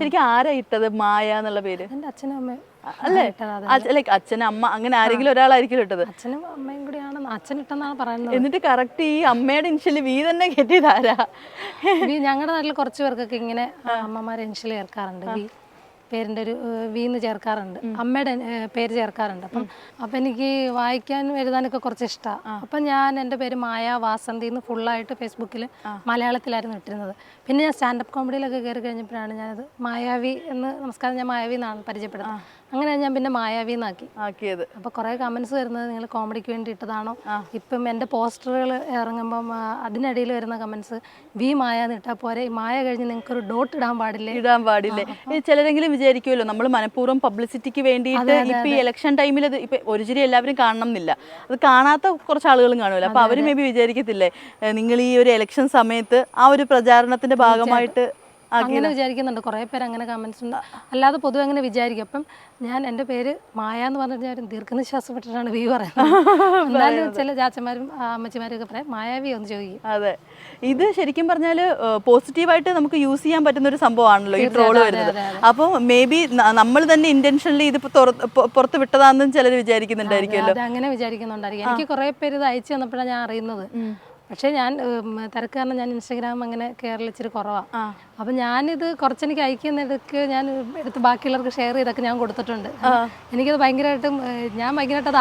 ശരിക്കും ആരാ ഇട്ടത് മായ എന്നുള്ള പേര്? എൻ്റെ അച്ഛനും അമ്മയും അല്ലേ? ലൈക്ക് അച്ഛൻ അമ്മ അങ്ങനെ ആരെങ്കിലും ഒരാളായിരിക്കും ഇട്ടത്. അച്ഛനും അമ്മയും കൂടിയാണ് അച്ഛൻ ഇട്ടെന്നാണ് പറയുന്നത്. എന്നിട്ട് കറക്റ്റ് ഈ അമ്മയുടെ ഇനിഷ്യല് വി തന്നെ കെട്ടിയതാരാ? ഞങ്ങളുടെ നാട്ടിൽ കുറച്ച് പേർക്കൊക്കെ ഇങ്ങനെ അമ്മമാരെ ഇനിഷ്യൽ ചേർക്കാറുണ്ട്. പേരിൻ്റെ ഒരു വീന്ന് ചേർക്കാറുണ്ട്, അമ്മയുടെ പേര് ചേർക്കാറുണ്ട്. അപ്പം എനിക്ക് വായിക്കാനും എഴുതാനൊക്കെ കുറച്ച് ഇഷ്ടമാണ്. അപ്പം ഞാൻ എൻ്റെ പേര് മായ വാസന്തി എന്ന് ഫുള്ളായിട്ട് ഫേസ്ബുക്കിൽ മലയാളത്തിലായിരുന്നു ഇട്ടിരുന്നത്. പിന്നെ ഞാൻ സ്റ്റാൻഡപ്പ് കോമഡിയിലൊക്കെ കയറി കഴിഞ്ഞപ്പോഴാണ് ഞാനത് മായാവി എന്ന്, നമസ്കാരം ഞാൻ മായാവി എന്നാണ് പരിചയപ്പെടുന്നത്. അങ്ങനെ ഞാൻ പിന്നെ മായാവി എന്നാക്കി ആക്കിയത്. അപ്പോൾ കുറേ കമൻസ് വരുന്നത് നിങ്ങൾ കോമഡിക്ക് വേണ്ടി ഇട്ടതാണോ, ഇപ്പം എൻ്റെ പോസ്റ്ററുകൾ ഇറങ്ങുമ്പം അതിനിടയിൽ വരുന്ന കമൻസ് വി മായ എന്ന് ഇട്ടാൽ പോരെ, മായ കഴിഞ്ഞ് നിങ്ങൾക്കൊരു ഡോട്ട് ഇടാൻ പാടില്ലേ. ചിലരെങ്കിലും വിചാരിക്കുമല്ലോ നമ്മൾ മനഃപൂർവ്വം പബ്ലിസിറ്റിക്ക് വേണ്ടിയിട്ട് ഇപ്പൊ ഈ ഇലക്ഷൻ ടൈമിൽ ഇപ്പൊ ഒരു ചിരി എല്ലാവരും കാണണം എന്നില്ല, അത് കാണാത്ത കുറച്ച് ആളുകളും കാണുമല്ലോ. അപ്പൊ അവര് മേ ബി വിചാരിക്കത്തില്ലേ നിങ്ങൾ ഈ ഒരു ഇലക്ഷൻ സമയത്ത് ആ ഒരു പ്രചാരണത്തിന്റെ ഭാഗമായിട്ട് അങ്ങനെ വിചാരിക്കുന്നുണ്ട്. കുറേ പേര് അങ്ങനെ കമൻസ് ഉണ്ട്. അല്ലാതെ പൊതുവെ അങ്ങനെ വിചാരിക്കും. അപ്പം ഞാൻ എൻ്റെ പേര് മായ എന്ന് പറഞ്ഞാൽ ദീർഘനിശ്വാസപ്പെട്ടിട്ടാണ് വി പറയുന്നത്. എന്നാലും ചില ചാച്ചന്മാരും അമ്മച്ചിമാരും ഒക്കെ പറയാം മായാവി ഒന്ന് ചോദിക്കും. അതെ, ഇത് ശരിക്കും പറഞ്ഞാൽ പോസിറ്റീവായിട്ട് നമുക്ക് യൂസ് ചെയ്യാൻ പറ്റുന്ന ഒരു സംഭവമാണല്ലോ ഈ ട്രോള് വരുന്നത്. അപ്പോൾ മേ ബി നമ്മൾ തന്നെ ഇന്റൻഷനലി ഇത് പുറത്ത് വിട്ടതാണെന്നും ചിലർ വിചാരിക്കുന്നുണ്ടായിരിക്കുമല്ലോ. അങ്ങനെ വിചാരിക്കുന്നുണ്ടായിരിക്കും. എനിക്ക് കുറേ പേര് ഇത് അയച്ചു തന്നപ്പോഴാണ് ഞാൻ അറിയുന്നത്. പക്ഷേ ഞാൻ തിരക്ക് കാരണം ഞാൻ ഇൻസ്റ്റാഗ്രാം അങ്ങനെ കയറൽ ഇച്ചിരി കുറവാണ്. അപ്പം ഞാനിത് കുറച്ചെനിക്ക് അയക്കുന്നിടയ്ക്ക് ഞാൻ എടുത്ത് ബാക്കിയുള്ളവർക്ക് ഷെയർ ചെയ്തൊക്കെ ഞാൻ കൊടുത്തിട്ടുണ്ട്. എനിക്കത് ഭയങ്കരമായിട്ടും അത്